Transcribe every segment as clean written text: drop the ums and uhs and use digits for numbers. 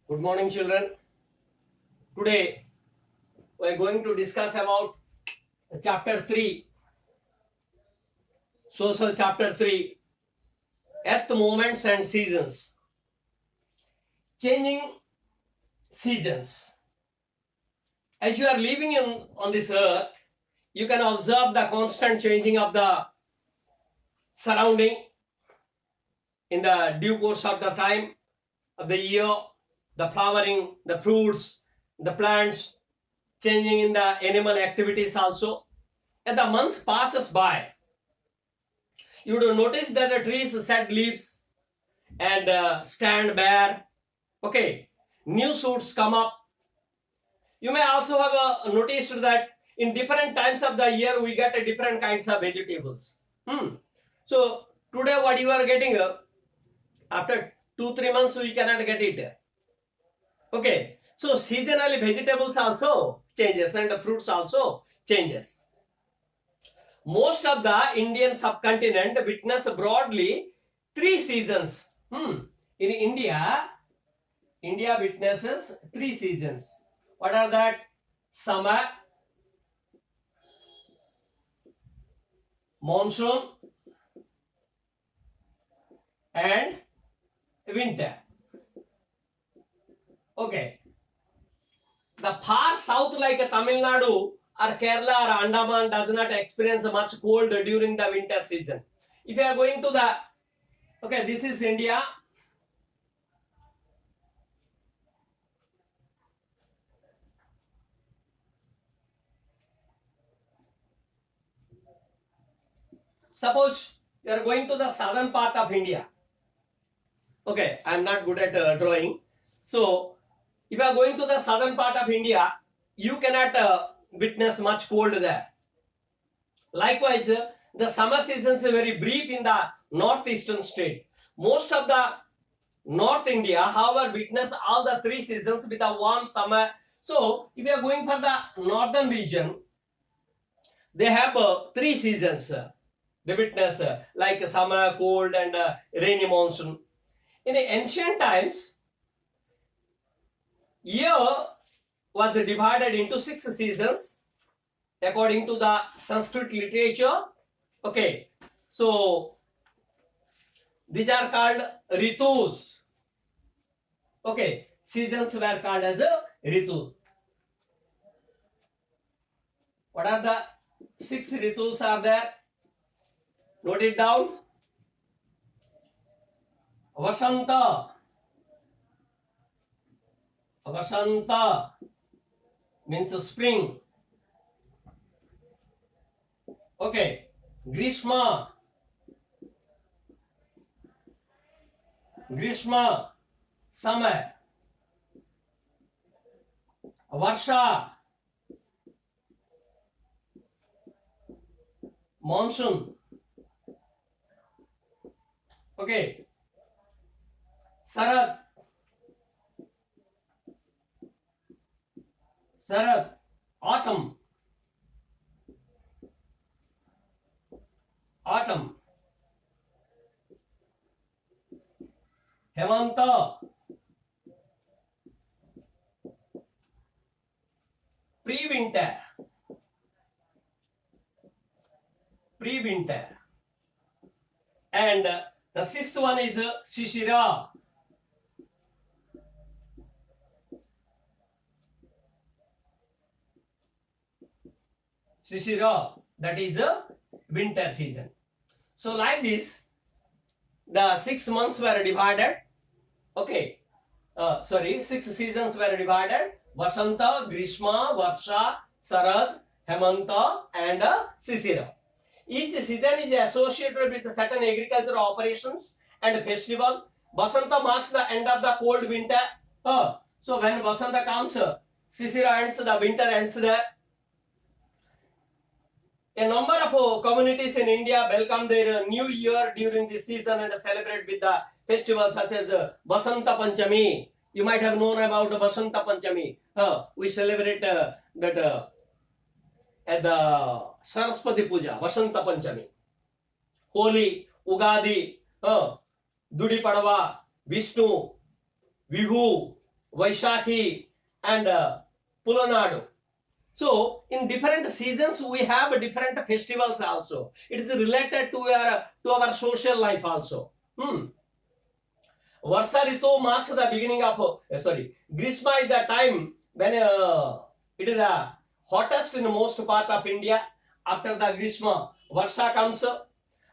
Good morning, children. Today we are going to discuss about chapter 3, social chapter 3, Earth movements and seasons. Changing seasons. As you are living on this earth, you can observe the constant changing of the surrounding in the due course of the time of the year, the flowering, the fruits, the plants, changing in the animal activities also. As the months passes by, you would notice that the trees shed leaves and stand bare. Okay, new shoots come up. You may also have noticed that in different times of the year we get different kinds of vegetables. So today what you are getting, after 2-3 months we cannot get it. Okay, so seasonally vegetables also changes and the fruits also changes. Most of the Indian subcontinent witness broadly 3 seasons. In India witnesses 3 seasons. What are that? Summer, monsoon, and winter. Okay. The far south like Tamil Nadu or Kerala or Andaman does not experience much cold during the winter season. If you are going to the, okay, this is India. Suppose you are going to the southern part of India. Okay, I am not good at drawing. So, if you are going to the southern part of India, you cannot witness much cold there. Likewise, the summer seasons are very brief in the northeastern state. Most of the North India, however, witness all the 3 seasons with a warm summer. So, if you are going for the northern region, they have 3 seasons. They witness like summer, cold, and rainy monsoon. In the ancient times, year was divided into 6 seasons according to the Sanskrit literature. Okay, so these are called ritus. Okay, seasons were called as a ritu. What are the 6 ritus are there? Note it down. Vasanta. Vasanta means spring. Okay. Grishma. Grishma, summer. Varsha, monsoon. Okay. Sarad. Sarad, autumn. Autumn. Hemanta, pre-winter. Pre-winter. And the 6th one is Shishira. Shishira, that is a winter season. So like this, the 6 months were divided. Okay, 6 seasons were divided. Vasanta, Grishma, Varsha, Sarad, Hemanta, and Shishira. Each season is associated with certain agricultural operations and festival. Vasanta marks the end of the cold winter. So when Vasanta comes, Shishira ends, the winter ends there. A number of communities in India welcome their new year during this season and celebrate with the festivals such as Basanta Panchami. You might have known about Basanta Panchami. We celebrate that at the Saraswati Puja, Basanta Panchami. Holi, Ugadi, Dudi Padava, Vishnu, Vibhu, Vaishakhi, and Pulanadu. So in different seasons we have different festivals also. It is related to our social life also. Varsha Ritu marks the beginning of Grishma is the time when it is the hottest in most part of India. After the Grishma, Varsha comes.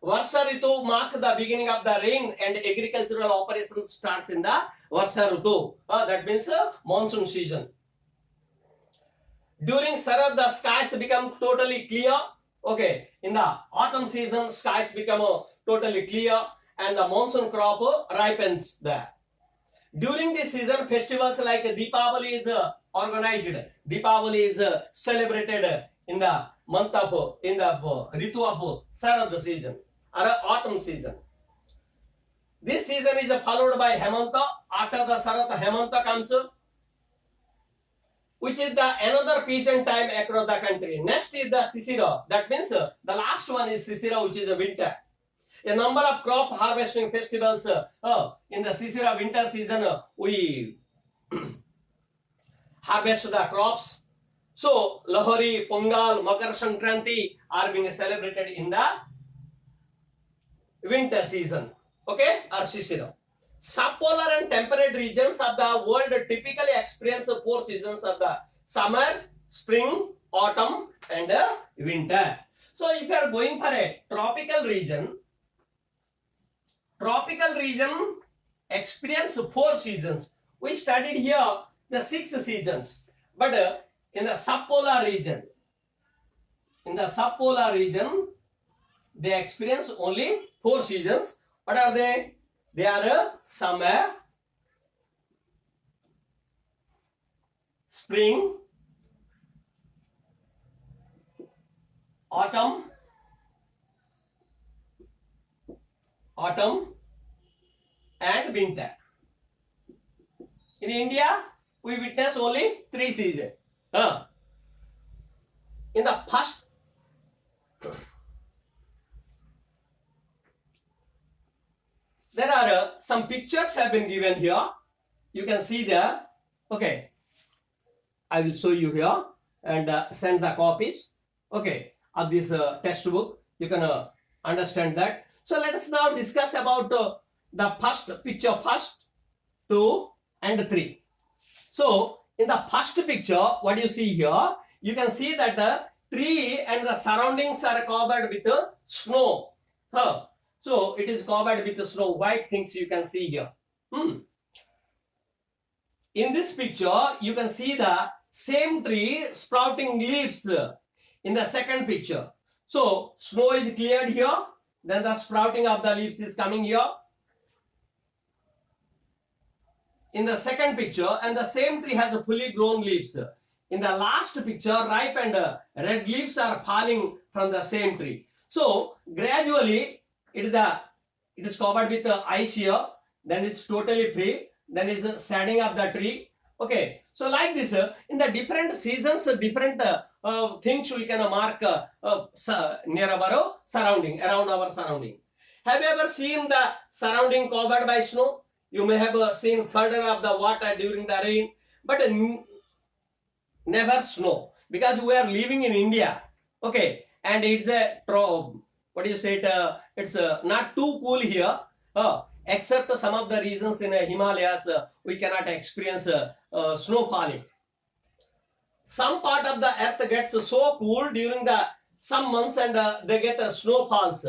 Varsha Ritu marks the beginning of the rain and agricultural operations starts in the Varsha Ritu. That means monsoon season. During Sarad, the skies become totally clear. Okay, in the autumn season, skies become totally clear and the monsoon crop ripens there. During this season, festivals like Deepavali is organized. Deepavali is celebrated in the month of, in the Ritu of Sarad season or autumn season. This season is followed by Hemanta. After the Sarad, Hemanta comes, which is the another peasant time across the country. Next is the Sisira. That means the last one is Sisira, which is a winter. A number of crop harvesting festivals in the Sisira winter season. We harvest the crops. So Lahori, Pongal, Makar Sankranti are being celebrated in the winter season. Okay, or Sisira. Subpolar and temperate regions of the world typically experience 4 seasons of the summer, spring, autumn, and winter. So if you are going for a tropical region experience 4 seasons. We studied here the 6 seasons, but in the subpolar region, they experience only 4 seasons. What are they? They are summer, spring, autumn, and winter. In India, we witness only 3 seasons. In the first, there are some pictures have been given here. You can see there. Okay, I will show you here and send the copies. Okay, of this textbook. You can understand that. So let us now discuss about the first picture, first, 2, and 3. So in the first picture, what you see here, you can see that the tree and the surroundings are covered with snow. So it is covered with snow, white things you can see here. In this picture, you can see the same tree sprouting leaves in the second picture. So snow is cleared here, then the sprouting of the leaves is coming here. In the second picture, and the same tree has fully grown leaves. In the last picture, ripe and red leaves are falling from the same tree. So gradually, it is covered with ice here. Then it's totally free. Then is standing up the tree. Okay. So like this, in the different seasons, different things we can mark near our surrounding, around our surrounding. Have you ever seen the surrounding covered by snow? You may have seen further of the water during the rain, but never snow, because we are living in India. Okay, and it's a what do you say? It's not too cool here. Except some of the regions in Himalayas, we cannot experience snow falling. Some part of the earth gets so cool during the some months, and they get snowfalls.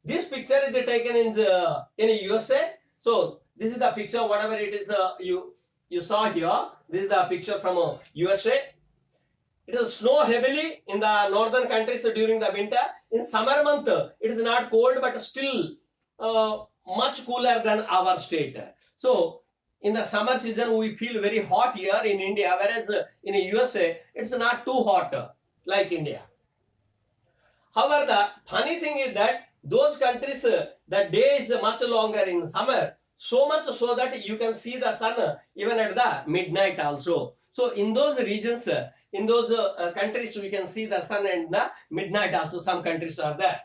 This picture is taken in USA. So this is the picture, whatever it is you saw here. This is the picture from USA. It is snow heavily in the northern countries during the winter. In summer month, it is not cold, but still much cooler than our state. So in the summer season, we feel very hot here in India, whereas in USA, it's not too hot like India. However, the funny thing is that those countries, the day is much longer in summer, so much so that you can see the sun even at the midnight also. So in those regions, in those countries, we can see the sun and the midnight also. Some countries are there.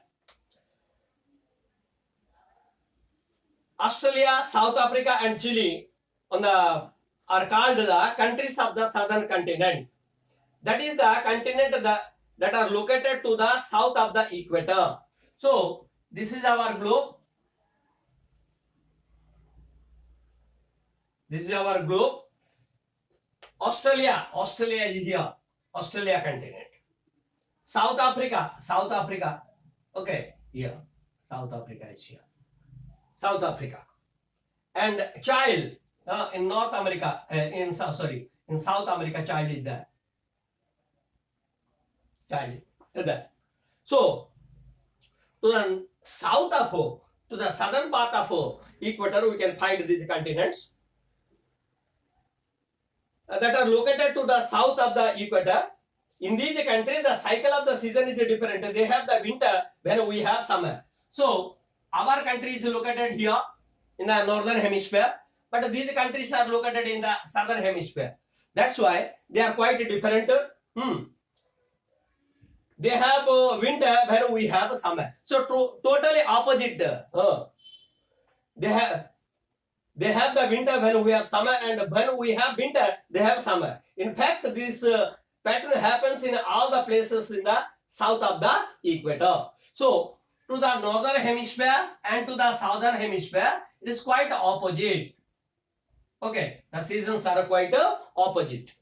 Australia, South Africa, and Chile on the are called the countries of the southern continent. That is the continent that are located to the south of the equator. So this is our globe. This is our globe. Australia is here. Australia continent. South Africa. Okay, here. South Africa is here. South Africa. And child in North America, in South America, child is there. Child is there. So to the south of to the southern part of equator, we can find these continents that are located to the south of the equator. In these countries, the cycle of the season is different. They have the winter when we have summer. So our country is located here in the northern hemisphere, but these countries are located in the southern hemisphere. That's why they are quite different. They have winter when we have summer. So totally opposite. They have the winter when we have summer, and when we have winter, they have summer. In fact, this pattern happens in all the places in the south of the equator. So to the northern hemisphere and to the southern hemisphere, it is quite opposite. Okay, the seasons are quite opposite.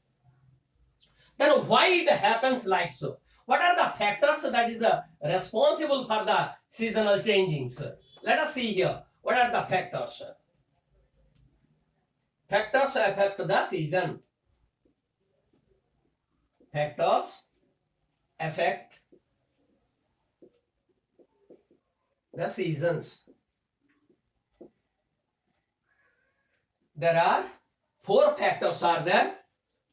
Then why it happens like so? What are the factors that is responsible for the seasonal changings? Let us see here. What are the factors? Factors affect the season. Factors affect the seasons. There are 4 factors are there.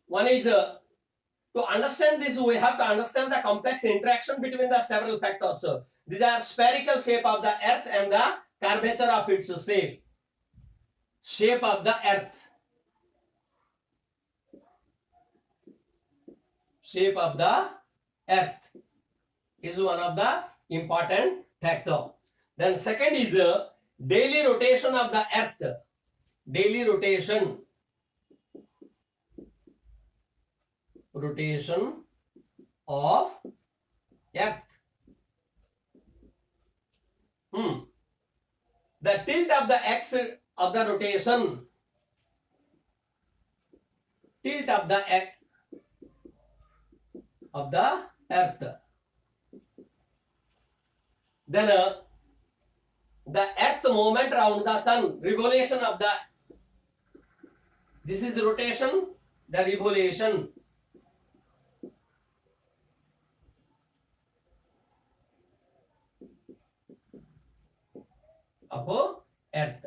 One is to understand this, we have to understand the complex interaction between the several factors. These are spherical shape of the earth and the curvature of its shape. Shape of the earth. Shape of the earth is one of the important factor. Then second is daily rotation of the earth. Daily rotation of earth. The tilt of the axis of the rotation. Tilt of the earth. Then the earth movement around the sun. Revolution of the. This is rotation. The revolution. Of earth.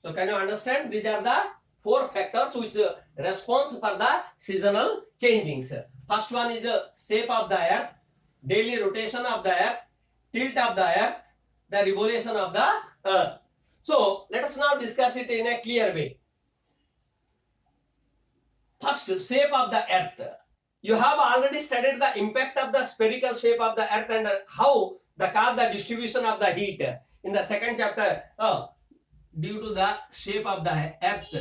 So can you understand? These are the 4 factors which response for the seasonal changings. First one is the shape of the earth, daily rotation of the earth, tilt of the earth, the revolution of the earth. So let us now discuss it in a clear way. First, shape of the earth. You have already studied the impact of the spherical shape of the earth and how the cause the distribution of the heat in the second chapter. Due to the shape of the earth,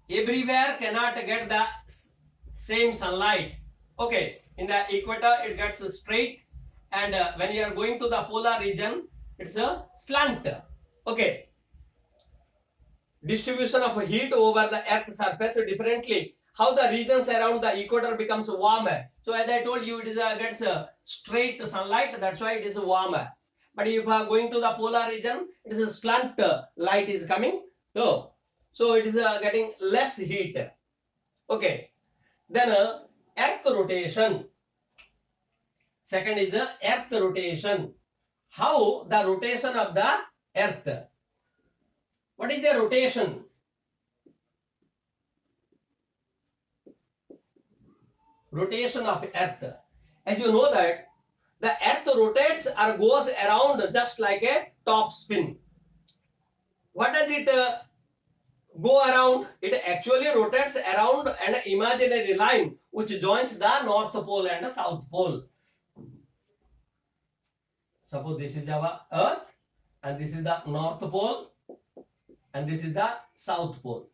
everywhere cannot get the same sunlight. Okay, in the equator it gets straight, and when you are going to the polar region, it's a slant. Okay, distribution of heat over the earth's surface differently. How the regions around the equator becomes warmer. So as I told you, it is gets straight sunlight. That's why it is warmer. But if you are going to the polar region, it is a slant light is coming. So it is getting less heat. Okay. Then earth rotation. Second is earth rotation. How the rotation of the earth. What is the rotation? Rotation of earth. As you know that the earth rotates or goes around just like a top spin. What does it go around? It actually rotates around an imaginary line which joins the North Pole and the South Pole. Suppose this is our earth and this is the North Pole and this is the South Pole.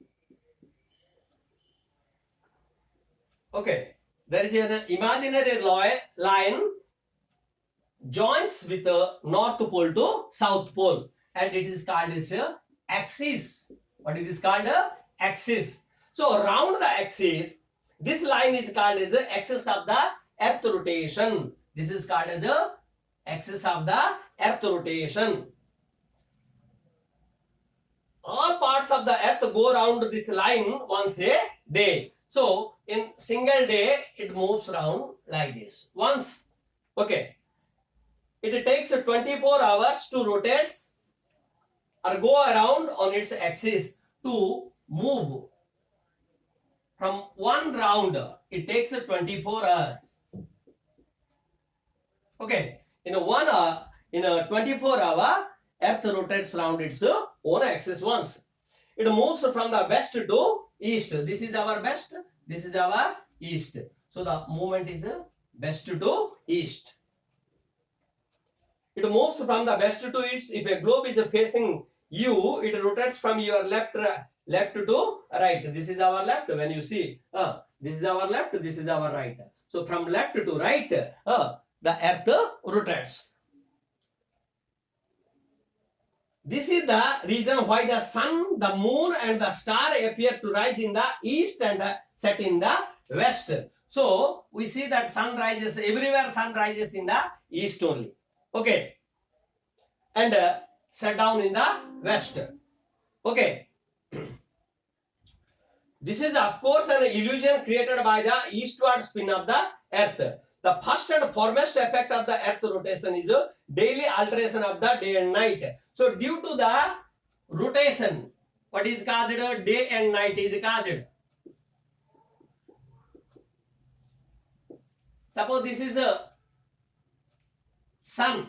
Okay, there is an imaginary line joins with the north pole to south pole, and it is called as axis. What is this called? Axis. So around the axis, this line is called as the axis of the earth rotation. This is called as the axis of the earth rotation. All parts of the earth go around this line once a day. So in single day, it moves around like this. Once, okay. It takes 24 hours to rotate or go around on its axis to move from one round. It takes 24 hours. Okay, in a 24 hour, Earth rotates around its own axis once. It moves from the west to east. This is our west. This is our east. So the movement is west to east. It moves from the west to east. If a globe is facing you, it rotates from your left to right. This is our left. When you see, this is our left, this is our right. So from left to right, the earth rotates. This is the reason why the sun, the moon, and the star appear to rise in the east and set in the west. So we see that sun rises everywhere. Sun rises in the east only. Okay, and set down in the west. Okay, this is of course an illusion created by the eastward spin of the earth. The first and foremost effect of the earth rotation is a daily alteration of the day and night. So due to the rotation, what is caused? Day and night is caused. Suppose this is a sun,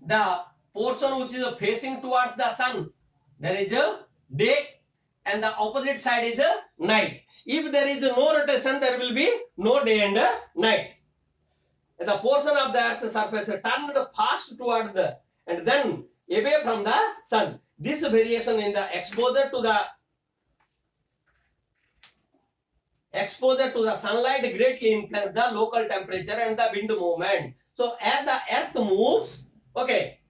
the portion which is facing towards the sun, there is a day, and the opposite side is a night. If there is no rotation, there will be no day and night. The portion of the earth's surface turned fast toward the and then away from the sun. This variation in the exposure to the sunlight greatly influences the local temperature and the wind movement. So as the earth moves, okay,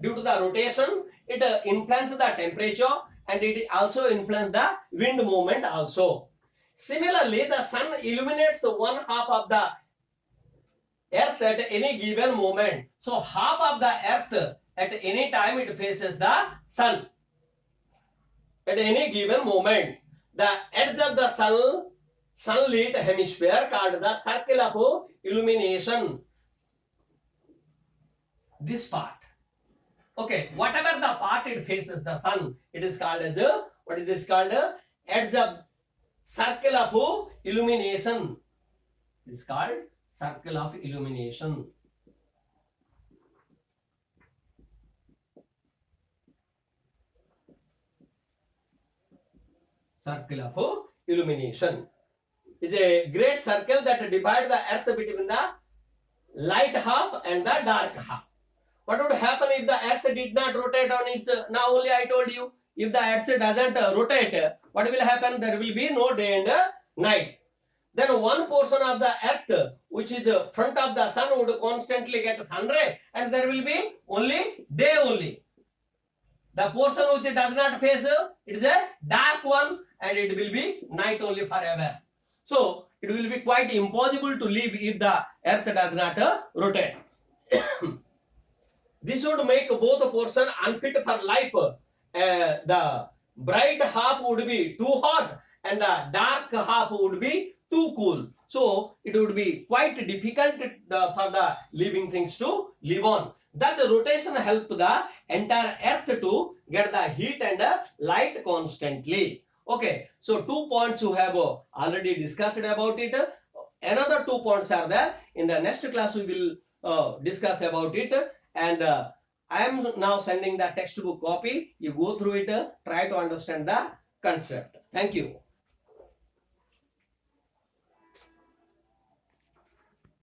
due to the rotation, it influences the temperature and it also influences the wind movement also. Similarly, the sun illuminates one half of the earth at any given moment. So half of the earth at any time it faces the sun. At any given moment, the edge of the sunlit hemisphere called the circle of illumination. This part. Okay, whatever the part it faces the sun, it is called as what is this called? Edge of circle of illumination. This is called circle of illumination. Circle of illumination is a great circle that divides the earth between the light half and the dark half. What would happen if the earth did not rotate on its, now only I told you, if the earth doesn't rotate, what will happen? There will be no day and night. Then one portion of the earth which is front of the sun would constantly get sun ray and there will be only day only. The portion which does not face, it is a dark one and it will be night only forever. So it will be quite impossible to live if the earth does not rotate. This would make both portions unfit for life. The bright half would be too hot and the dark half would be too cool. So it would be quite difficult for the living things to live on. That rotation helps the entire earth to get the heat and light constantly. Okay, so 2 points you have already discussed about it. Another 2 points are there. In the next class we will discuss about it. And I am now sending the textbook copy. You go through it, try to understand the concept. Thank you.